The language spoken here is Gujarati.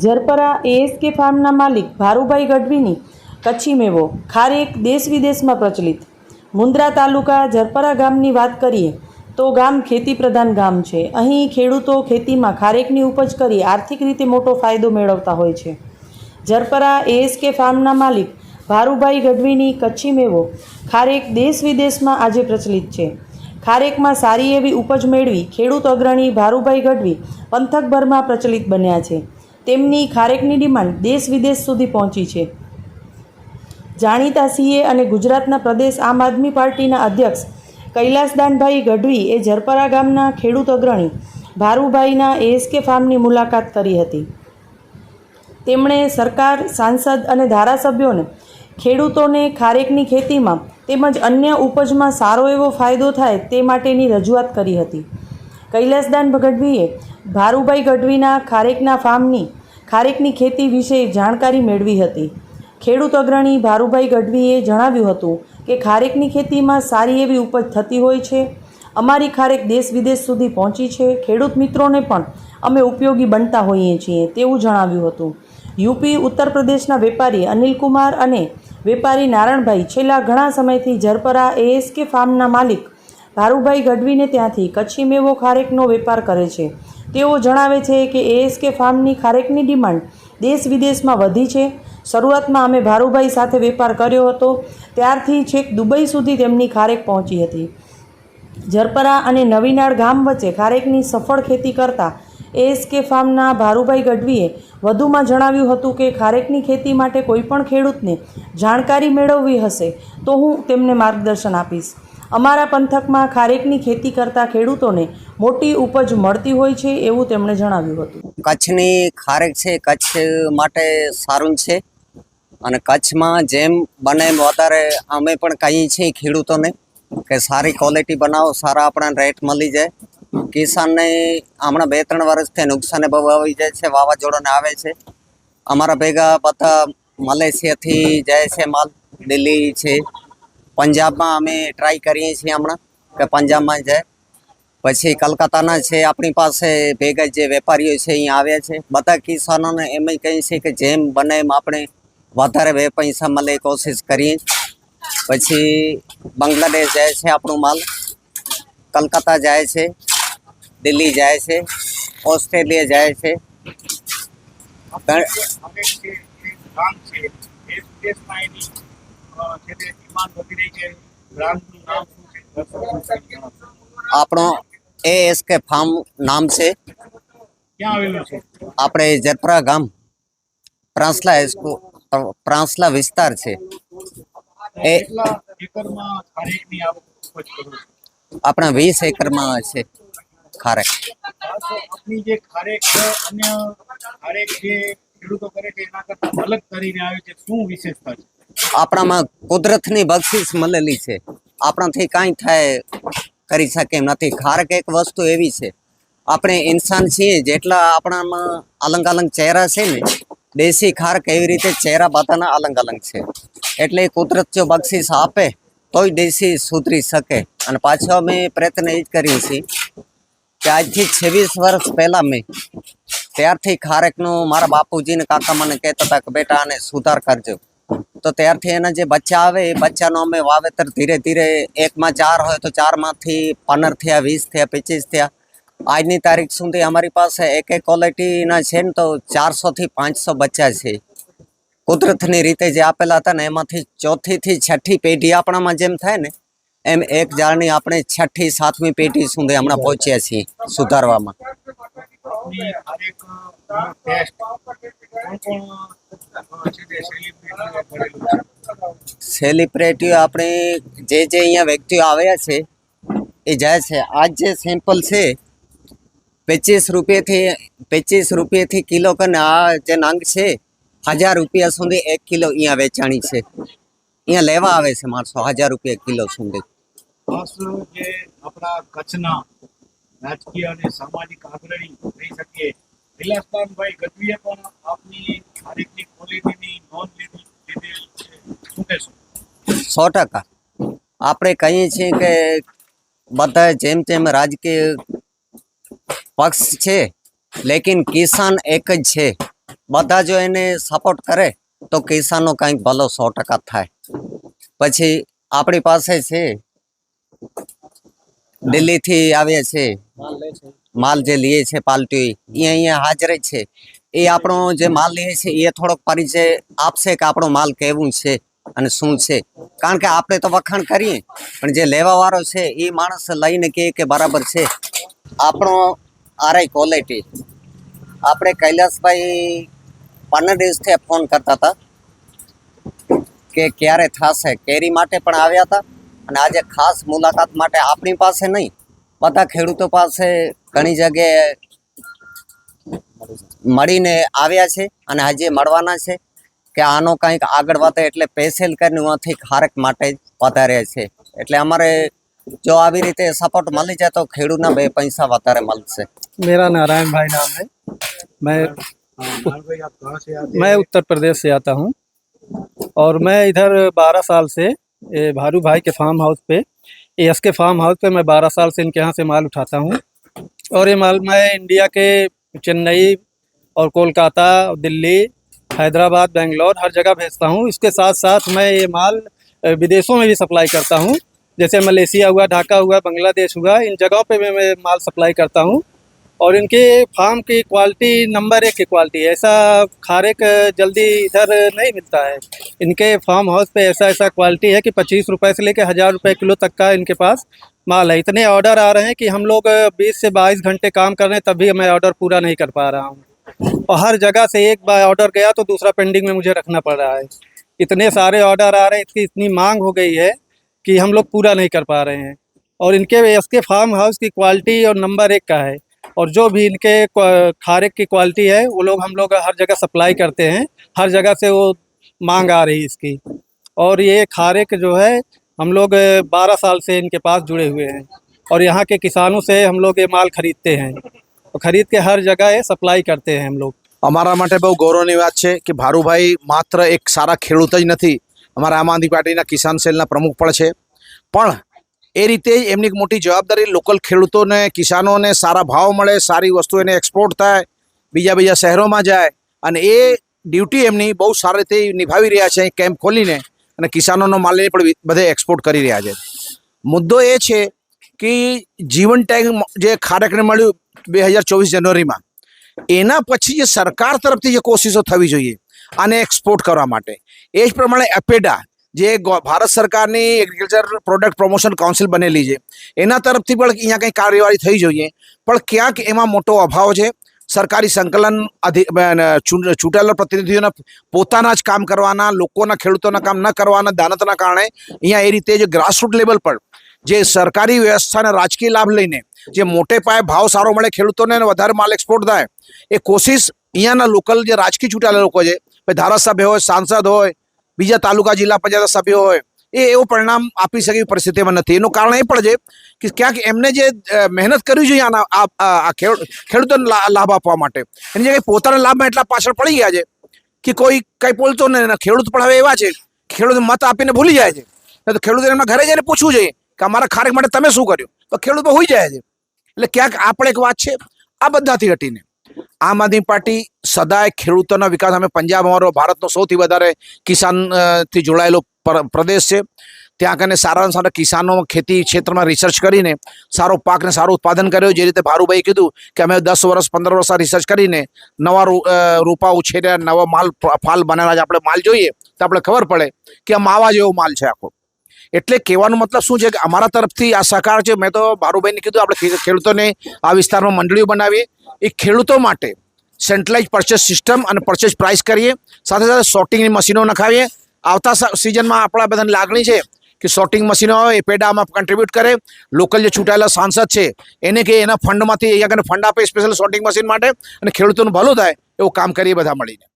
જરપરા એએસકે ફાર્મના માલિક ભારુભાઈ ગઢવીની કચ્છી મેવો ખારેક દેશ વિદેશમાં પ્રચલિત. મુન્દ્રા તાલુકા જરપરા ગામની વાત કરીએ તો ગામ ખેતી પ્રધાન ગામ છે. અહીં ખેડૂતો ખેતીમાં ખારેકની ઉપજ કરી આર્થિક રીતે મોટો ફાયદો મેળવતા હોય છે. જરપરા એએસકે ફાર્મના માલિક ભારુભાઈ ગઢવીની કચ્છી મેવો ખારેક દેશ વિદેશમાં આજે પ્રચલિત છે. ખારેકમાં સારી એવી ઉપજ મેળવી ખેડૂત અગ્રણી ભારુભાઈ ગઢવી પંથકભરમાં પ્રચલિત બન્યા છે. તેમની ખારેકની ડિમાન્ડ દેશ વિદેશ સુધી પહોંચી છે. જાણીતા સીએ અને ગુજરાતના પ્રદેશ આમ આદમી પાર્ટીના અધ્યક્ષ કૈલાસદાનભાઈ ગઢવી એ જરપરા ગામના ખેડૂત અગ્રણી ભારુભાઈના એએસકે ફાર્મની મુલાકાત કરી હતી. તેમણે સરકાર, સાંસદ અને ધારાસભ્યોને ખેડૂતોને ખારેકની ખેતીમાં તેમજ અન્ય ઉપજમાં સારો એવો ફાયદો થાય તે માટેની રજૂઆત કરી હતી. કૈલાસદાન ગઢવીએ ભારુભાઈ ગઢવીના ખારેકના ફાર્મની ખારેકની ખેતી વિશે જાણકારી મેળવી હતી. ખેડૂત અગ્રણી ભારુભાઈ ગઢવીએ જણાવ્યું હતું કે ખારેકની ખેતીમાં સારી એવી ઉપજ થતી હોય છે. અમારી ખારેક દેશ વિદેશ સુધી પહોંચી છે. ખેડૂત મિત્રોને પણ અમે ઉપયોગી બનતા હોઈએ છીએ તેવું જણાવ્યું હતું. યુપી, ઉત્તર પ્રદેશના વેપારી અનિલકુમાર અને વેપારી નારણભાઈ છેલ્લા ઘણા સમયથી જરપરા એએસકે ફાર્મના માલિક ભારુભાઈ ગઢવીને ત્યાંથી કચ્છી મેવો ખારેકનો વેપાર કરે છે. તેઓ જણાવે છે કે એએસકે ફાર્મની ખારેકની ડિમાન્ડ દેશ વિદેશમાં વધી છે. શરૂઆતમાં અમે ભારુભાઈ સાથે વેપાર કર્યો હતો, ત્યારથી છેક દુબઈ સુધી તેમની ખારેક પહોંચી હતી. જરપરા અને નવીનાળ ગામ વચ્ચે ખારેકની સફળ ખેતી કરતા એએસકે ફાર્મના ભારુભાઈ ગઢવીએ વધુમાં જણાવ્યું હતું કે ખારેકની ખેતી માટે કોઈપણ ખેડૂતને જાણકારી મેળવવી હશે તો હું તેમને માર્ગદર્શન આપીશ. અમારા પંથકમાં ખારેકની ખેતી કરતા ખેડૂતોને મોટી ઉપજ મળતી હોય છે એવું તેમણે જણાવ્યું હતું. કચ્છની ખારેક છે કચ્છ માટે સારું છે અને કચ્છમાં જેમ બને એમ વધારે અમે પણ કહીએ છીએ ખેડૂતોને કે સારી ક્વોલિટી બનાવો, સારા આપણને રેટ મળી જાય. કિસાનને હમણાં 2-3 વર્ષથી નુકસાને બહુ આવી જાય છે, વાવાઝોડાને આવે છે. અમારા ભેગા બધા મલેશિયાથી જાય છે માલ, દિલ્હી છે, પંજાબમાં અમે ટ્રાય કરીએ છીએ હમણાં કે પંજાબમાં જાય. પછી કલકત્તાના છે આપણી પાસે ભેગા જે વેપારીઓ છે અહીંયા આવ્યા છે. બધા કિસાનોને એમ જ કહીએ છીએ કે જેમ બને એમ આપણે વધારે 2 પૈસા મળે એ કોશિશ કરીએ. પછી બાંગ્લાદેશ જાય છે આપણું માલ, કલકત્તા જાય છે, દિલ્હી જાય છે, ઓસ્ટ્રેલિયા જાય છે. આપણો એએસકે ફાર્મ નામ છે. આપણે જરપરા ગામ પ્રાંસલા વિસ્તાર છે. આપણા 20 એકરમાં છે ખારેક. આપણામાં કુદરતની બક્ષિસ મળેલી છે. આપણાથી કાંઈ થાય કરી શકે એમ નથી. ખારેક એક વસ્તુ એવી છે, આપણે ઇન્સાન છીએ જેટલા આપણામાં અલગ અલગ ચહેરા છે ને, દેશી ખારેક એવી રીતે ચહેરા બધાના અલગ અલગ છે. એટલે કુદરત જો બક્ષિસ આપે તોય દેશી સુધરી શકે. અને પાછો અમે પ્રયત્ન એ જ કરીએ છીએ કે આજથી 26 વર્ષ પહેલાં મેં ત્યારથી ખારેકનું મારા બાપુજીને કાકા મને કહેતા હતા કે બેટા આને સુધાર કરજો. તો ત્યારથી એના જે બચ્ચા આવે એ બચ્ચાનો અમે વાવેતર ધીરે ધીરે 1માં 4 હોય તો 4માંથી 15 થયા, 20 થયા, 25 થયા. આજની તારીખ સુધી અમારી પાસે એક ક્વોલિટીના છે ને તો 400થી 500 બચ્ચા છે. કુદરતની રીતે જે આપેલા હતા ને એમાંથી 4થી થી 6ઠી પેઢી આપણામાં જેમ થાય ને એમ એક ઝાડની આપણે 6ઠી 7મી પેઢી સુધી હમણાં પહોંચ્યા છીએ સુધારવામાં. સેલિબ્રિટીઓ આપણે જે અહીંયા વ્યક્તિઓ આવ્યા છે એ જાય છે. આજ જે સેમ્પલ છે 25 રૂપિયાથી કિલો કને આ જે નંગ છે 1000 રૂપિયા સુધી 1 કિલો અહીંયા વેચાણી છે. અહીંયા લેવા આવે છે માણસો 1000 રૂપિયા કિલો સુધી. જે આપણા કચ્છના રાજકીય અને સામાજિક અગ્રણી કહી શકીએ કૈલાસદાનભાઈ ગઢવીએ પણ આપની ખારેકની ક્વોલિટીની નોંધ લીધેલ છે. શું કહેશો? 100% આપણે કહીએ છીએ કે બધા જેમ જેમ રાજકીય પક્ષ છે લેકિન કિસાન એક જ છે. બધા જો એને સપોર્ટ કરે તો કિસાનનો કંઈક ભલો 100% થાય. પછી આપણી પાસે છે દિલ્હીથી આવે છે માલ જે લઈએ છે પાલટી, એ અહીંયા હાજર જ છે. એ આપણો જે માલ લઈએ છે એ થોડોક પરિચય આપશે કે આપણો માલ કેવું છે અને શું છે. કારણ કે આપણે તો વખાણ કરીએ પણ જે લેવા વાળો છે એ માણસ લઈને કહે કે બરાબર છે. આપણો આરઆઈ ક્વોલિટી, આપણે કૈલાસભાઈ 15 દિવસથી ફોન કરતા હતા કે ક્યારે થશે. કેરી માટે પણ આવ્યા હતા અને આજે ખાસ મુલાકાત માટે આપણી પાસે નહીં, બધા ખેડૂતો પાસે ઘણી જગ્યાએ મળીને આવ્યા છે અને હજી મળવાના છે કે આનો કંઈક આગળ વધે એટલે સ્પેશિયલ કરીને ત્યાંથી ખારેક માટે જ વધારે છે. એટલે અમારે જો આવી રીતે સપોર્ટ મળી જાય તો ખેડૂતના 2 પૈસા વધારે મળશે. मेरा नारायण भाई नाम है। नारायण भाई, आप कहाँ से आते मैं उत्तर प्रदेश से आता हूँ और मैं इधर 12 साल से भारू भाई के फार्म हाउस पे, एस के फार्म हाउस पे मैं 12 साल से इनके यहाँ से माल उठाता हूँ। और ये माल मैं इंडिया के चेन्नई और कोलकाता, दिल्ली, हैदराबाद, बेंगलोर हर जगह भेजता हूँ। इसके साथ साथ मैं ये माल विदेशों में भी सप्लाई करता हूँ, जैसे मलेशिया हुआ, ढाका हुआ, बांग्लादेश हुआ, इन जगहों पे भी मैं माल सप्लाई करता हूँ। और इनके फार्म की क्वालिटी नंबर 1 की क्वालिटी है। ऐसा खारेक जल्दी इधर नहीं मिलता है। इनके फार्म हाउस पे ऐसा क्वालिटी है कि 25 रुपए से लेकर 1000 रुपए किलो तक का इनके पास माल है। इतने ऑर्डर आ रहे हैं कि हम लोग 20 से 22 घंटे काम कर रहे हैं, तब भी मैं ऑर्डर पूरा नहीं कर पा रहा हूँ। और हर जगह से एक बार ऑर्डर गया तो दूसरा पेंडिंग में मुझे रखना पड़ रहा है। इतने सारे ऑर्डर आ रहे हैं, इसकी इतनी मांग हो गई है कि हम लोग पूरा नहीं कर पा रहे हैं। और इनके इसके फार्म हाउस की क्वालिटी और नंबर 1 का है। और जो भी इनके खारेक की क्वालिटी है वो लोग हम लोग हर जगह सप्लाई करते हैं, हर जगह से वो मांग आ रही है इसकी। और ये खारेक जो है हम लोग 12 साल से इनके पास जुड़े हुए हैं और यहाँ के किसानों से हम लोग ये माल खरीदते हैं और खरीद के हर जगह ये सप्लाई करते हैं हम लोग। અમારા માટે બહુ ગૌરવની વાત છે કે ભારુભાઈ માત્ર એક સારા ખેડૂત જ નથી, અમારા આમ આદમી પાર્ટીના કિસાન સેલના પ્રમુખ પણ છે, પણ એ રીતે જ એમની એક મોટી જવાબદારી લોકલ ખેડૂતોને, કિસાનોને સારા ભાવ મળે, સારી વસ્તુ એને એક્સપોર્ટ થાય, બીજા શહેરોમાં જાય અને એ ડ્યુટી એમની બહુ સારી રીતે નિભાવી રહ્યા છે. કેમ્પ ખોલીને અને કિસાનોનો માલને પણ બધે એક્સપોર્ટ કરી રહ્યા છે. મુદ્દો એ છે કે જીવન ટેગ જે ખારેકને મળ્યું 2024 જાન્યુઆરીમાં, એના પછી જે સરકાર તરફથી જે કોશિશો થવી જોઈએ આને એક્સપોર્ટ કરવા માટે, એ જ પ્રમાણે એપેડા જે ભારત સરકારની એગ્રીકલ્ચર પ્રોડક્ટ પ્રમોશન કાઉન્સિલ બનેલી છે એના તરફથી પણ અહીંયા કંઈ કાર્યવાહી થઈ જોઈએ, પણ ક્યાંક એમાં મોટો અભાવ છે. સરકારી સંકલન ચૂંટાયેલા પ્રતિનિધિઓના પોતાના જ કામ કરવાના, લોકોના ખેડૂતોના કામ ન કરવાના દાનતના કારણે અહીંયા એ રીતે જે ગ્રાસરૂટ લેવલ પર જે સરકારી વ્યવસ્થાના રાજકીય લાભ લઈને જે મોટે પાયે ભાવ સારો મળે ખેડૂતોને અને વધારે માલ એક્સપોર્ટ થાય, એ કોશિશ અહીંયાના લોકલ જે રાજકીય ચૂંટાયેલા લોકો છે, ધારાસભ્ય હોય, સાંસદ હોય, બીજા તાલુકા જિલ્લા પંચાયત સભ્યો હોય, એ એવું પરિણામ આપી શકે એવી પરિસ્થિતિમાં નથી. એનું કારણ એ પણ છે કે ક્યાંક એમને જે મહેનત કરવી જોઈએ આના આ ખેડૂતોને લાભ આપવા માટે, એની જગ્યાએ પોતાના લાભમાં એટલા પાછળ પડી ગયા છે કે કોઈ કંઈ બોલતો નહીં. ખેડૂત પણ હવે એવા છે, ખેડૂત મત આપીને ભૂલી જાય છે. તો ખેડૂતોને એમના ઘરે જઈને પૂછવું જોઈએ કે અમારા ખારેક માટે તમે શું કર્યું, તો ખેડૂતો હોઈ જાય છે. એટલે ક્યાંક આ પણ એક વાત છે. આ બધાથી હટીને આમ આદમી પાર્ટી સદાય ખેડૂતોના વિકાસ, અમે પંજાબ અમારો ભારતનો સૌથી વધારે કિસાનથી જોડાયેલો પ્રદેશ છે, ત્યાં કને સારામાં સારા કિસાનો ખેતી ક્ષેત્રમાં રિસર્ચ કરીને સારો પાકને સારું ઉત્પાદન કર્યો. જે રીતે ભારુભાઈ કીધું કે અમે 10 વર્ષ 15 વર્ષ રિસર્ચ કરીને નવા રોપા ઉછેર્યા, નવા માલ ફાલ બનાવ્યા. આપણે માલ જોઈએ તો આપણે ખબર પડે કે આ માવા જેવો માલ છે આખો. એટલે કહેવાનો મતલબ શું છે કે અમારા તરફથી આ સહકાર છે. મેં તો ભારુભાઈને કીધું આપણે ખેડૂતોને આ વિસ્તારમાં મંડળીઓ બનાવીએ, એ ખેડૂતો માટે સેન્ટ્રલાઇઝ પરચેસ સિસ્ટમ અને પરચેસ પ્રાઇસ કરીએ, સાથે સાથે સોર્ટિંગની મશીનો નખાવીએ. આવતા સિઝનમાં આપણા બધાની લાગણી છે કે સોર્ટિંગ મશીનો આવે, એ પેડામાં કન્ટ્રીબ્યુટ કરે. લોકલ જે ચૂંટાયેલા સાંસદ છે એને કે એના ફંડમાંથી અહીંયા ફંડ આપે સ્પેશિયલ સોર્ટિંગ મશીન માટે, અને ખેડૂતોનું ભલું થાય એવું કામ કરીએ બધા મળીને.